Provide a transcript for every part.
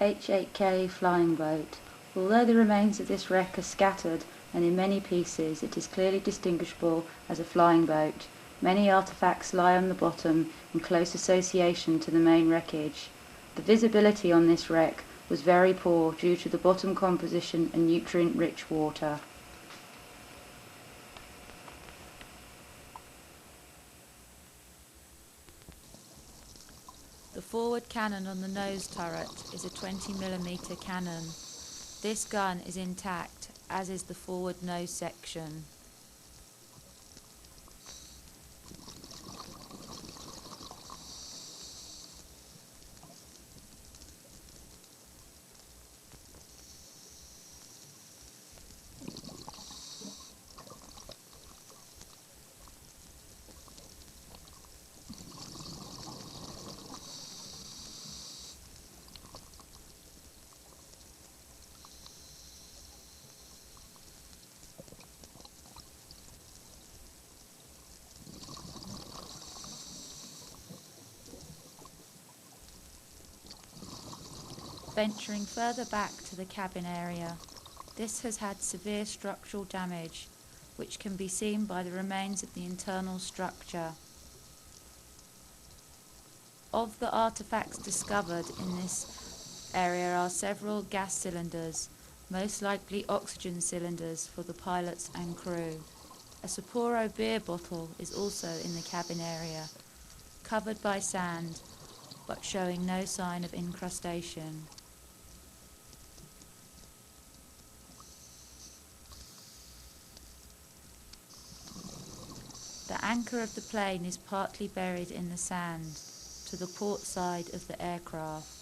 H8K flying boat. Although the remains of this wreck are scattered and in many pieces, it is clearly distinguishable as a flying boat. Many artifacts lie on the bottom in close association to the main wreckage. The visibility on this wreck was very poor due to the bottom composition and nutrient-rich water. The forward cannon on the nose turret is a 20mm cannon. This gun is intact, as is the forward nose section. Venturing further back to the cabin area, this has had severe structural damage, which can be seen by the remains of the internal structure. Of the artifacts discovered in this area are several gas cylinders, most likely oxygen cylinders for the pilots and crew. A Sapporo beer bottle is also in the cabin area, covered by sand, but showing no sign of incrustation. The anchor of the plane is partly buried in the sand to the port side of the aircraft.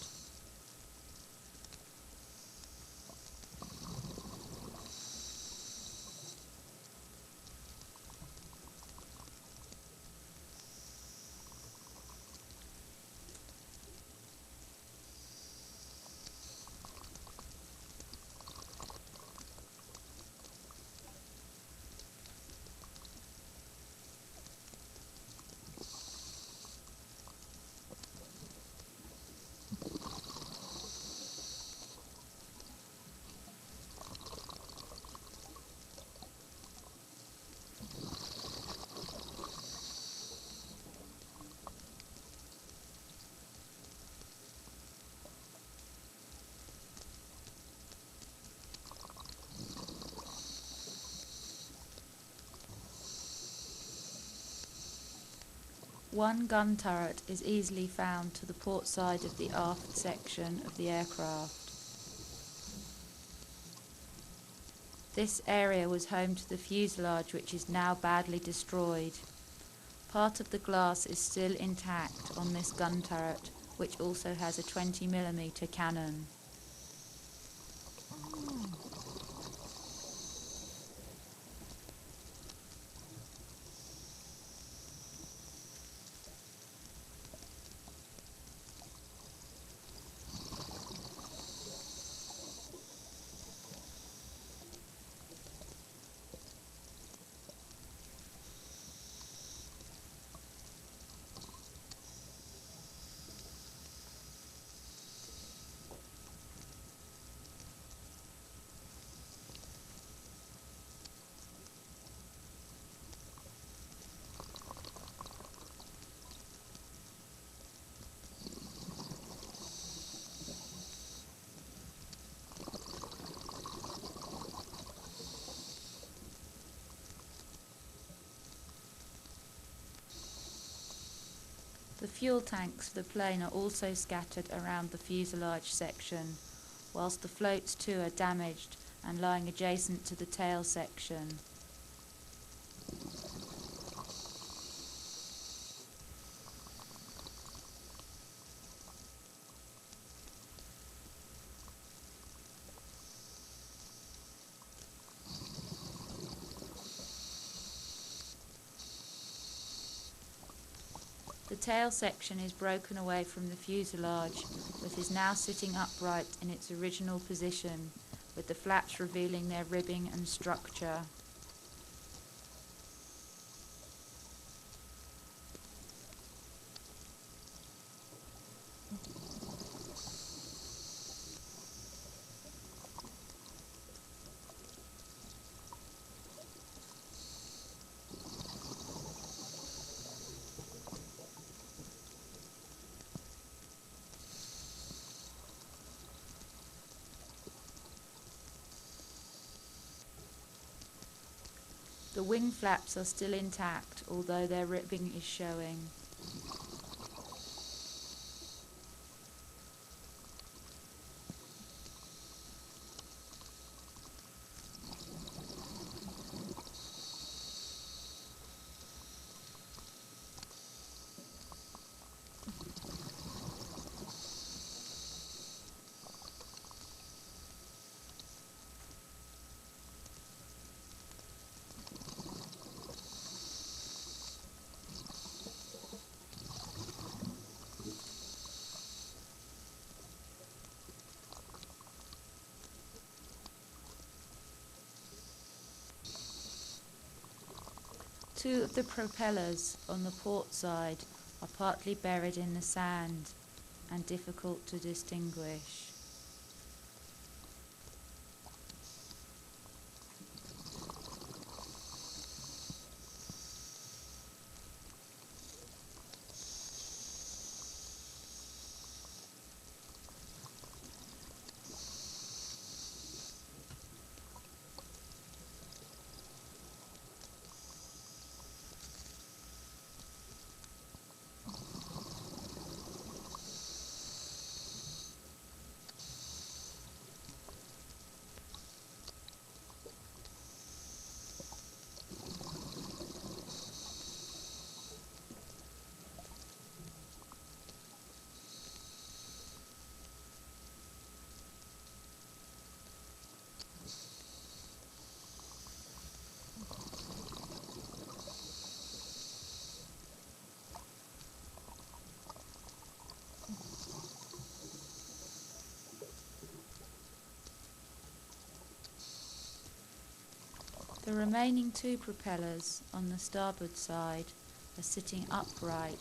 One gun turret is easily found to the port side of the aft section of the aircraft. This area was home to the fuselage, which is now badly destroyed. Part of the glass is still intact on this gun turret, which also has a 20mm cannon. The fuel tanks for the plane are also scattered around the fuselage section, whilst the floats too are damaged and lying adjacent to the tail section. The tail section is broken away from the fuselage, but is now sitting upright in its original position, with the flaps revealing their ribbing and structure. The wing flaps are still intact, although their ribbing is showing. Two of the propellers on the port side are partly buried in the sand and difficult to distinguish. The remaining two propellers on the starboard side are sitting upright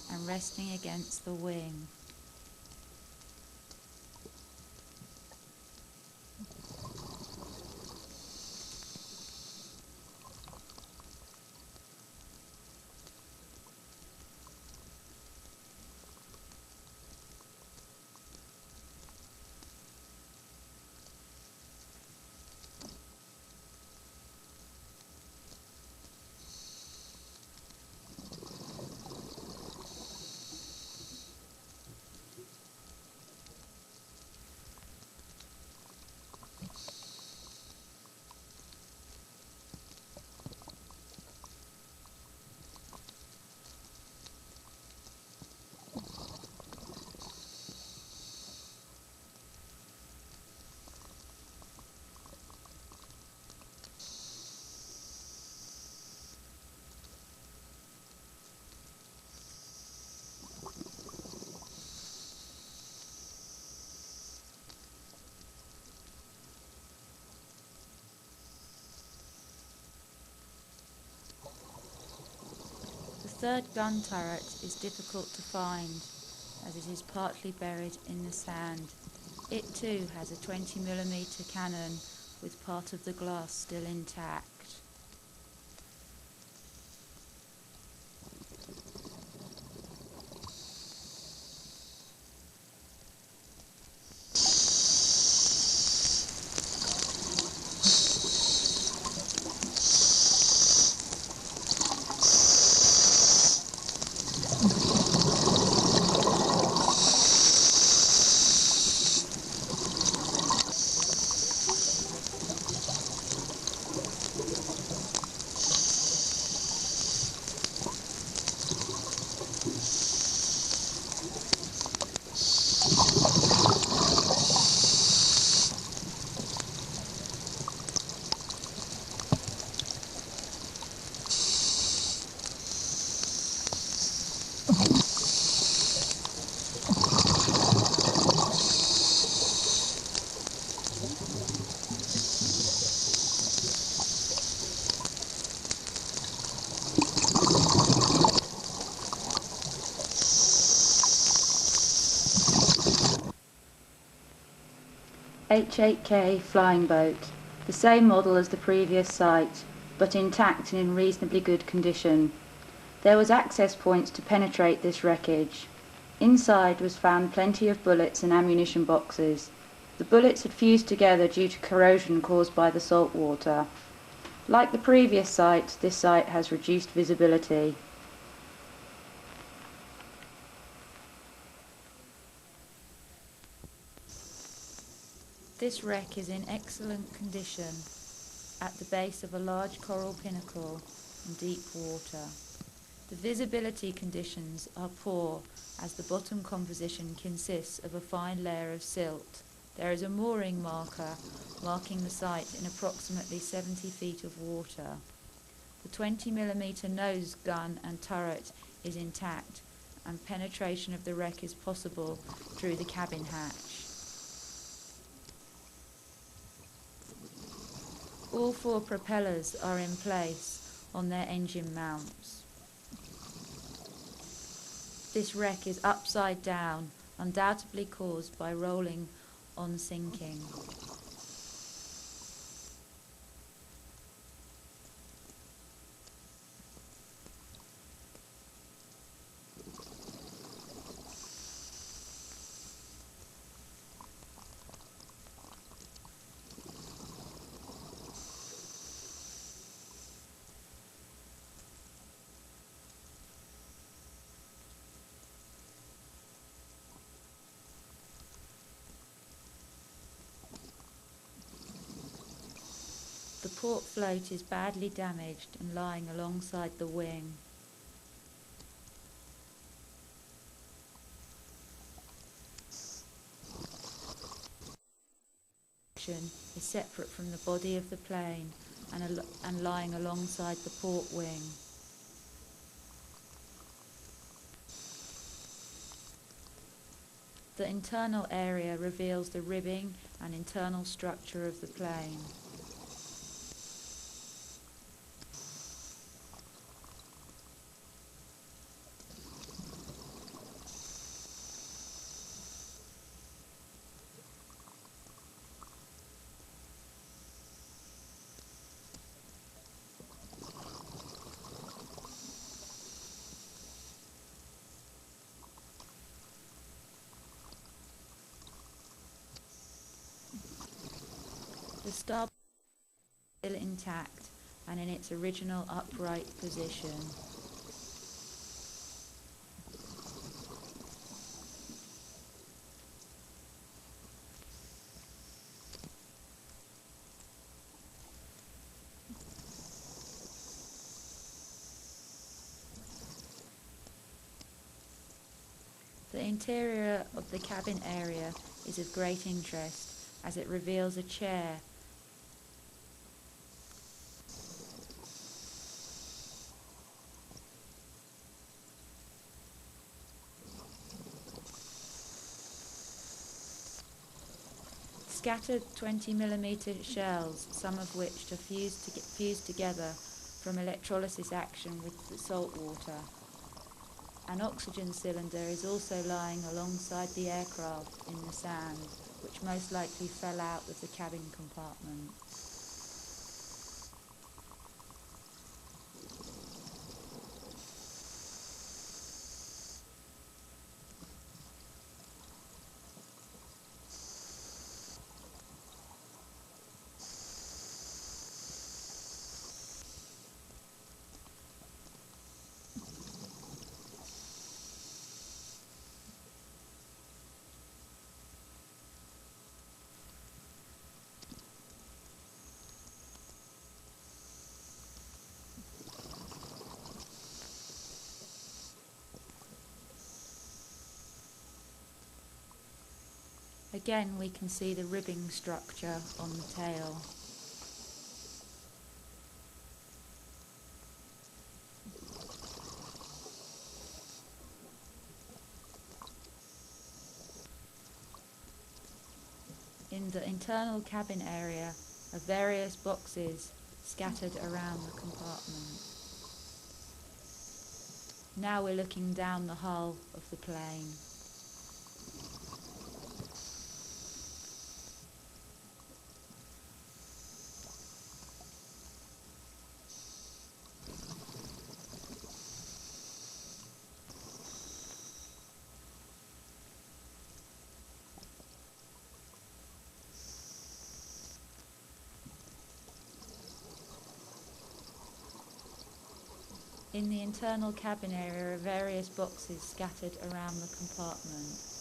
and resting against the wing. The third gun turret is difficult to find as it is partly buried in the sand. It too has a 20mm cannon with part of the glass still intact. H8K flying boat, the same model as the previous site, but intact and in reasonably good condition. There was access points to penetrate this wreckage. Inside was found plenty of bullets and ammunition boxes. The bullets had fused together due to corrosion caused by the salt water. Like the previous site, this site has reduced visibility. This wreck is in excellent condition at the base of a large coral pinnacle in deep water. The visibility conditions are poor as the bottom composition consists of a fine layer of silt. There is a mooring marker marking the site in approximately 70 feet of water. The 20mm nose gun and turret is intact and penetration of the wreck is possible through the cabin hatch. All 4 propellers are in place on their engine mounts. This wreck is upside down, undoubtedly caused by rolling on sinking. The port float is badly damaged and lying alongside the wing. Is separate from the body of the plane and lying alongside the port wing. The internal area reveals the ribbing and internal structure of the plane. The starboard is still intact and in its original upright position. The interior of the cabin area is of great interest as it reveals a chair scattered 20mm shells, some of which are fused together from electrolysis action with the salt water. An oxygen cylinder is also lying alongside the aircraft in the sand, which most likely fell out of the cabin compartment. Again, we can see the ribbing structure on the tail. In the internal cabin area are various boxes scattered around the compartment. Now we're looking down the hull of the plane. In the internal cabin area are various boxes scattered around the compartment.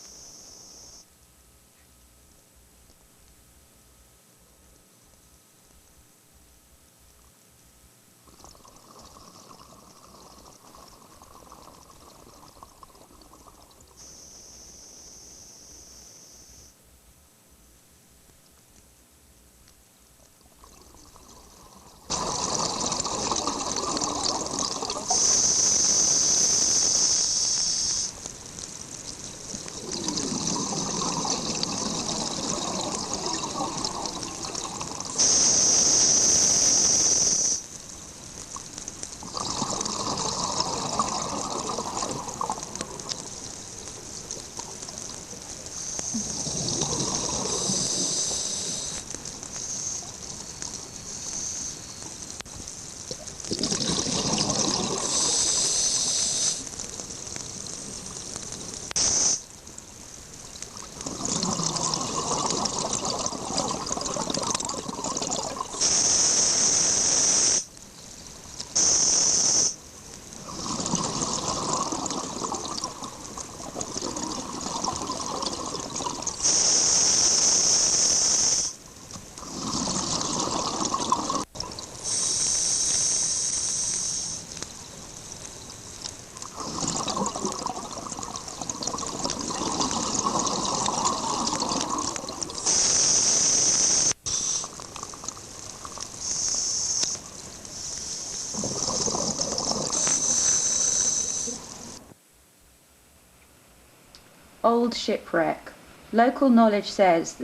Old shipwreck. Local knowledge says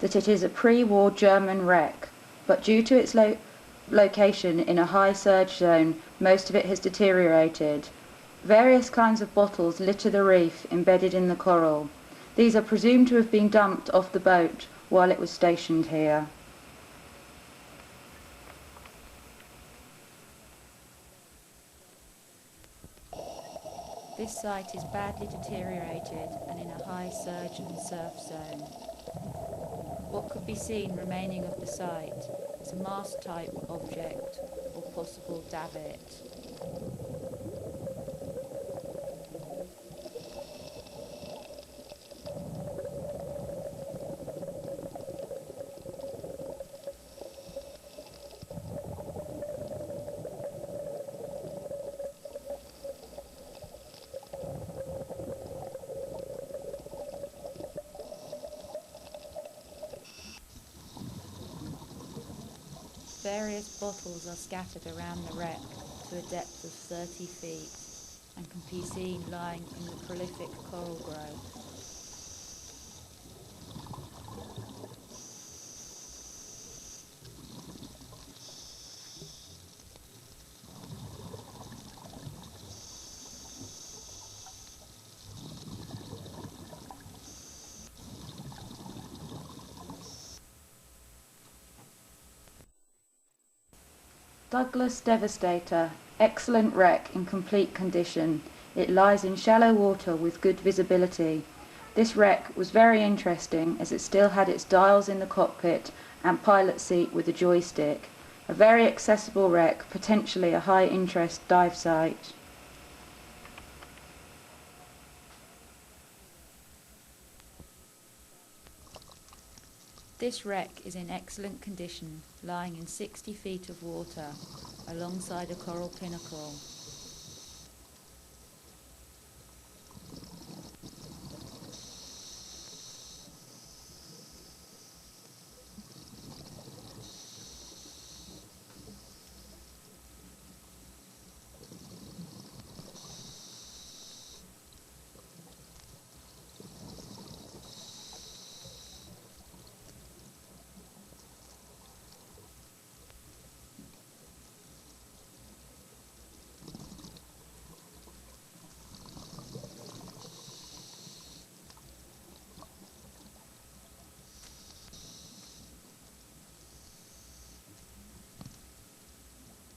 that it is a pre-war German wreck, but due to its location in a high surge zone, most of it has deteriorated. Various kinds of bottles litter the reef embedded in the coral. These are presumed to have been dumped off the boat while it was stationed here. This site is badly deteriorated and in a high surge and surf zone. What could be seen remaining of the site is a mast-type object or possible davit. Various bottles are scattered around the wreck to a depth of 30 feet and can be seen lying in the prolific coral growth. Douglas Devastator. Excellent wreck in complete condition. It lies in shallow water with good visibility. This wreck was very interesting as it still had its dials in the cockpit and pilot seat with a joystick. A very accessible wreck, potentially a high interest dive site. This wreck is in excellent condition, lying in 60 feet of water alongside a coral pinnacle.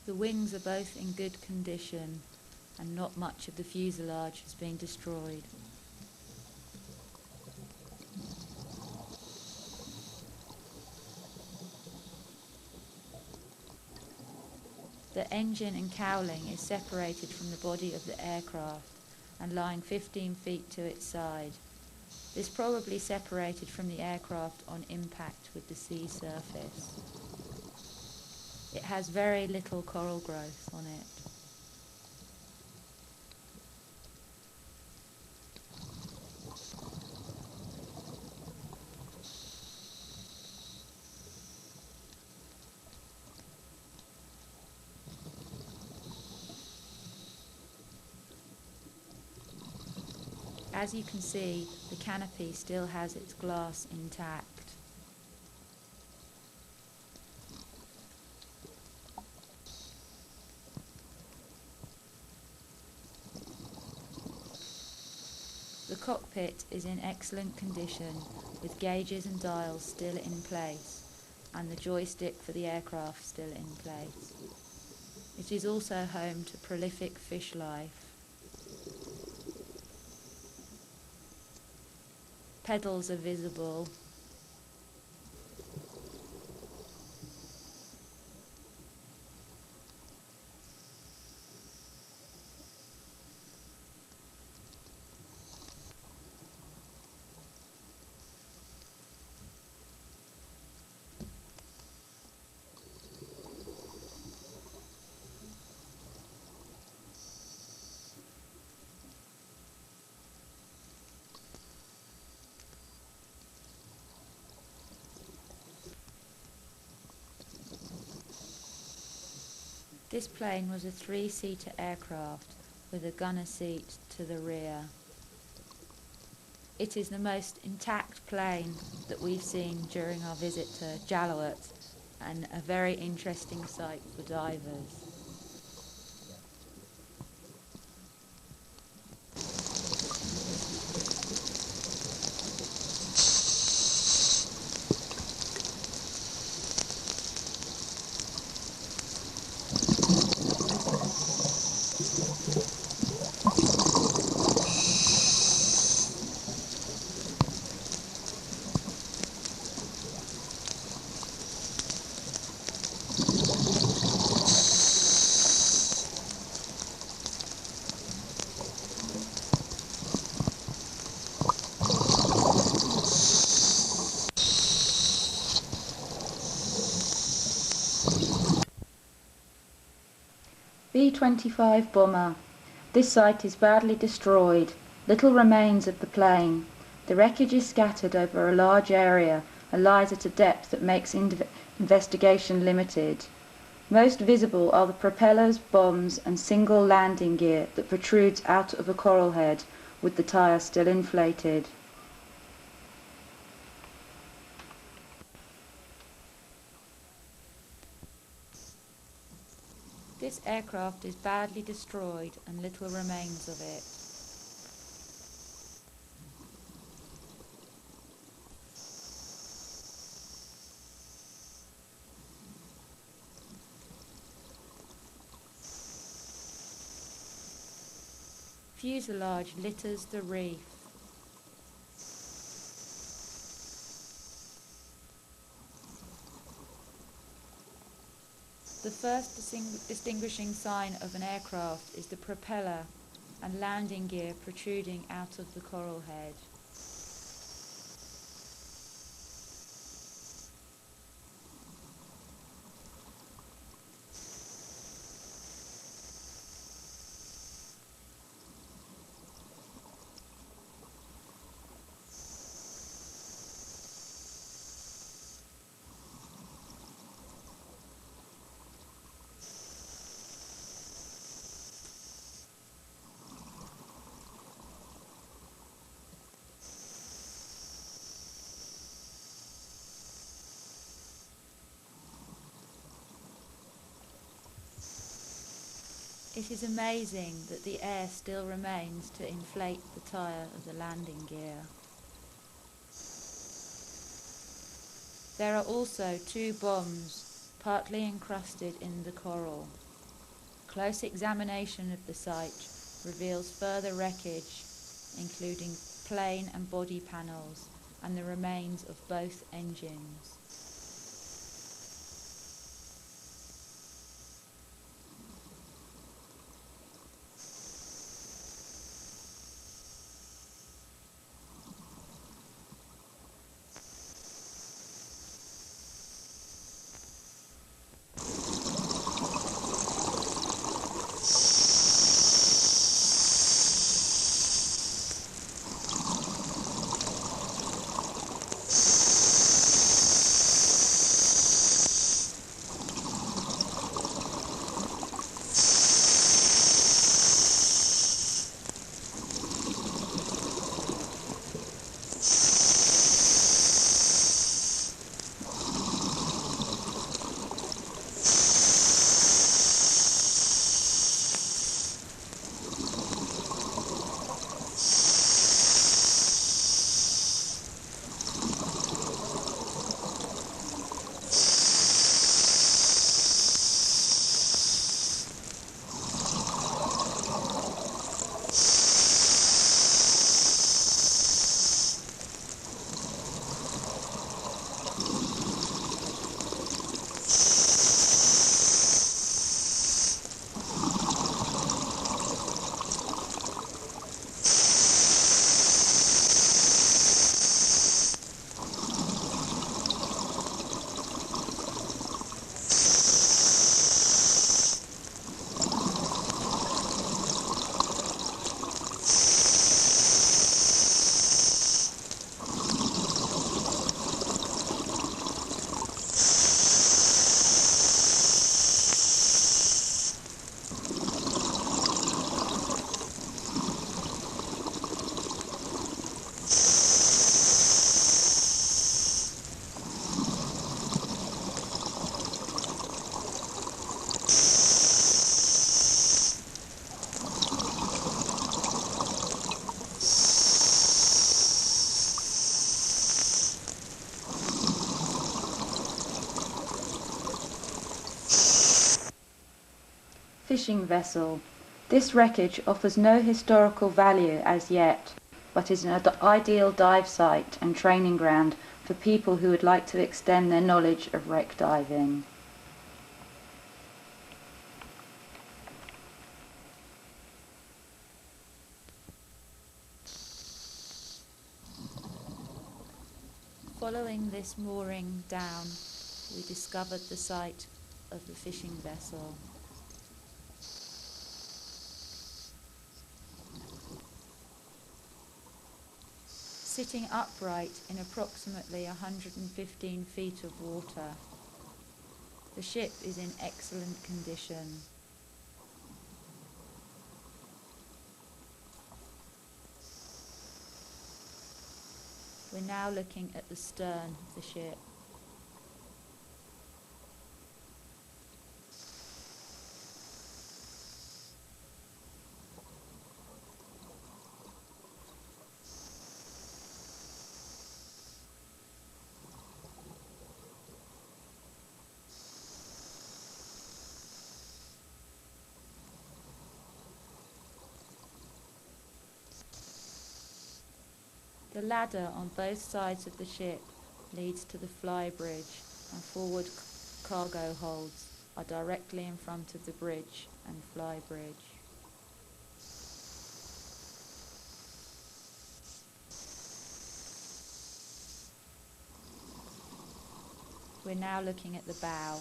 The wings are both in good condition and not much of the fuselage has been destroyed. The The engine and cowling is separated from the body of the aircraft and lying 15 feet to its side. This probably separated from the aircraft on impact with the sea surface. It has very little coral growth on it. As you can see, the canopy still has its glass intact. The cockpit is in excellent condition, with gauges and dials still in place, and the joystick for the aircraft still in place. It is also home to prolific fish life. Pedals are visible. This plane was a 3-seater aircraft with a gunner seat to the rear. It is the most intact plane that we've seen during our visit to Jalawat, and a very interesting sight for divers. B-25 bomber. This site is badly destroyed. Little remains of the plane. The wreckage is scattered over a large area and lies at a depth that makes investigation limited. Most visible are the propellers, bombs and single landing gear that protrudes out of a coral head with the tyre still inflated. This aircraft is badly destroyed and little remains of it. Fuselage litters the reef. The first distinguishing sign of an aircraft is the propeller and landing gear protruding out of the coral head. It is amazing that the air still remains to inflate the tyre of the landing gear. There are also 2 bombs partly encrusted in the coral. Close examination of the site reveals further wreckage, including plane and body panels and the remains of both engines. Fishing vessel. This wreckage offers no historical value as yet, but is an ideal dive site and training ground for people who would like to extend their knowledge of wreck diving. Following this mooring down, we discovered the site of the fishing vessel. Sitting upright in approximately 115 feet of water, the ship is in excellent condition. We're now looking at the stern of the ship. The ladder on both sides of the ship leads to the fly bridge, and forward cargo holds are directly in front of the bridge and fly bridge. We're now looking at the bow.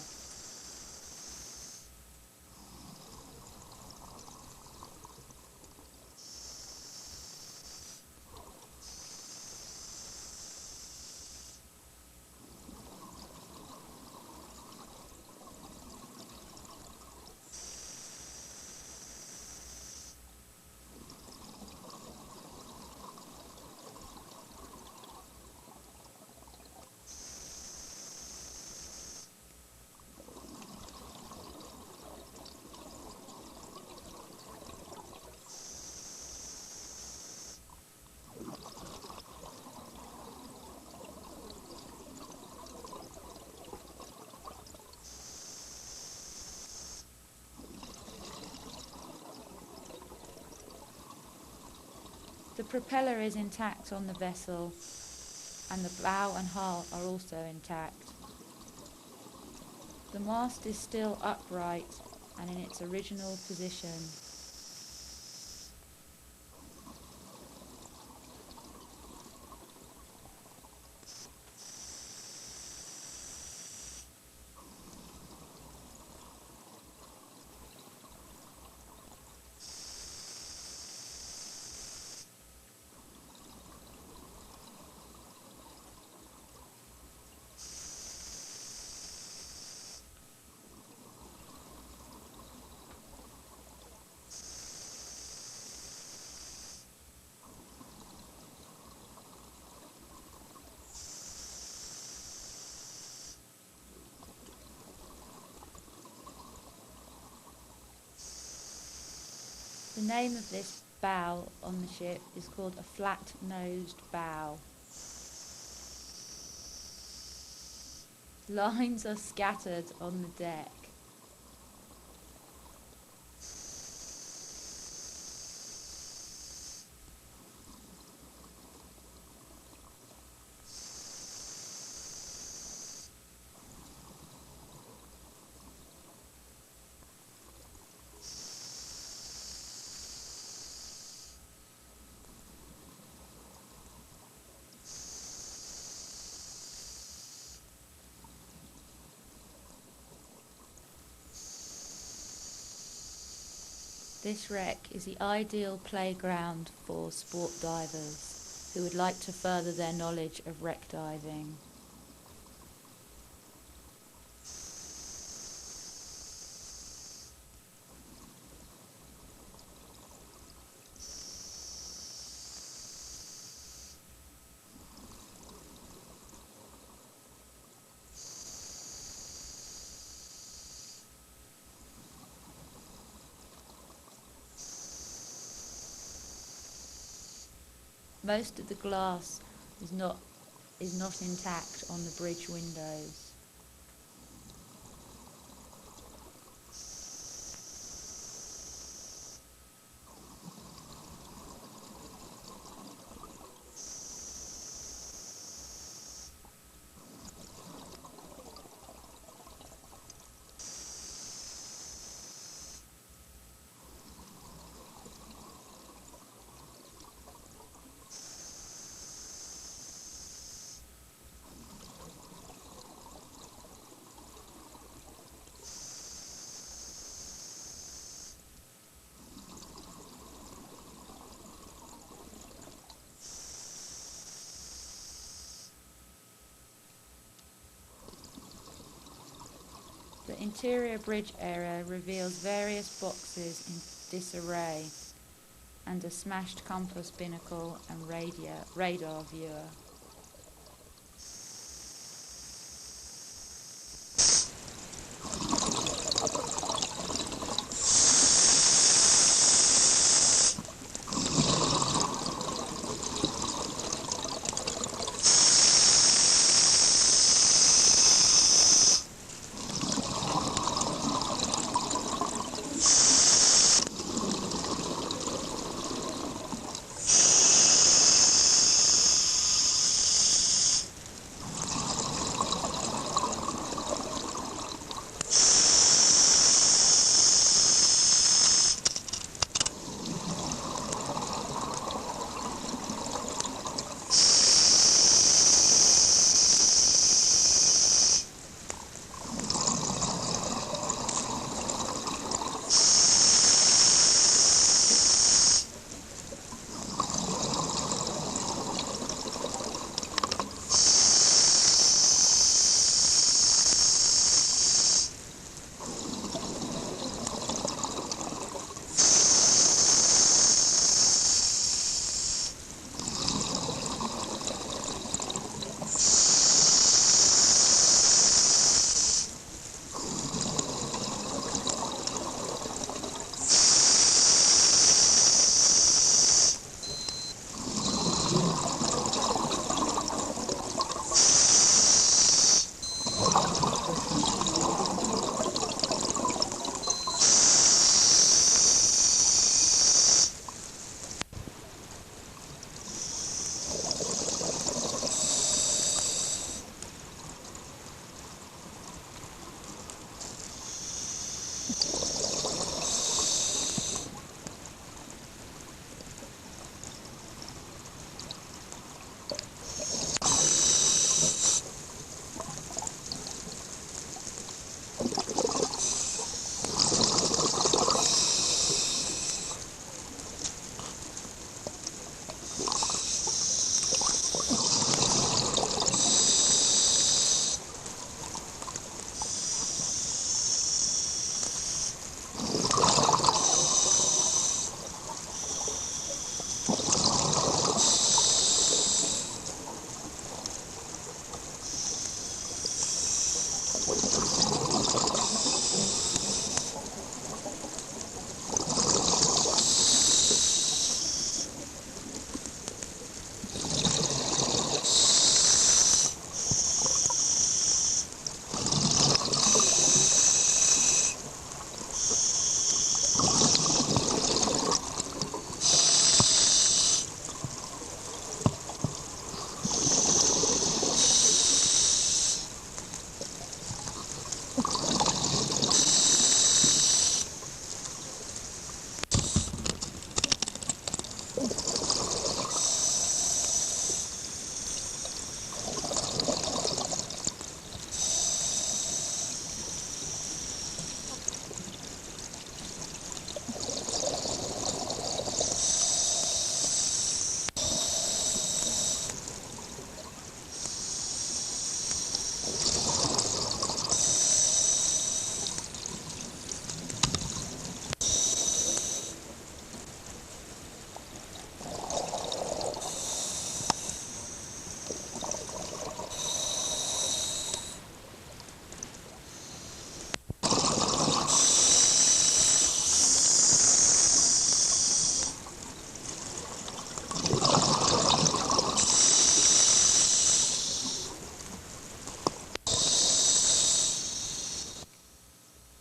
The propeller is intact on the vessel, and the bow and hull are also intact. The mast is still upright and in its original position. The name of this bow on the ship is called a flat-nosed bow. Lines are scattered on the deck. This wreck is the ideal playground for sport divers who would like to further their knowledge of wreck diving. Most of the glass is not intact on the bridge windows. interior bridge area reveals various boxes in disarray and a smashed compass binnacle and radar viewer.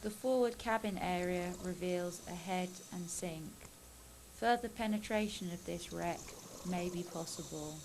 The forward cabin area reveals a head and sink. Further penetration of this wreck may be possible.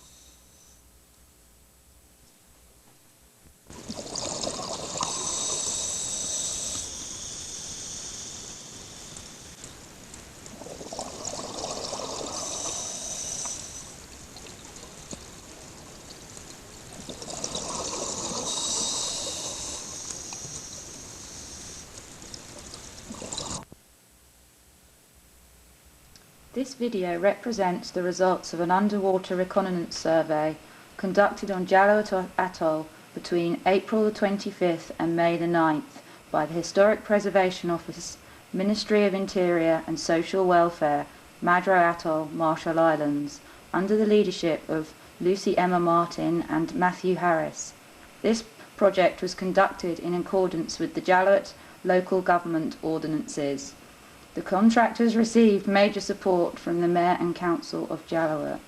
This video represents the results of an underwater reconnaissance survey conducted on Jalloh Atoll between April the 25th and May the 9th by the Historic Preservation Office, Ministry of Interior and Social Welfare, Madro Atoll, Marshall Islands, under the leadership of Lucy Emma Martin and Matthew Harris. This project was conducted in accordance with the Jallout local government ordinances. The contractors received major support from the Mayor and Council of Jallout.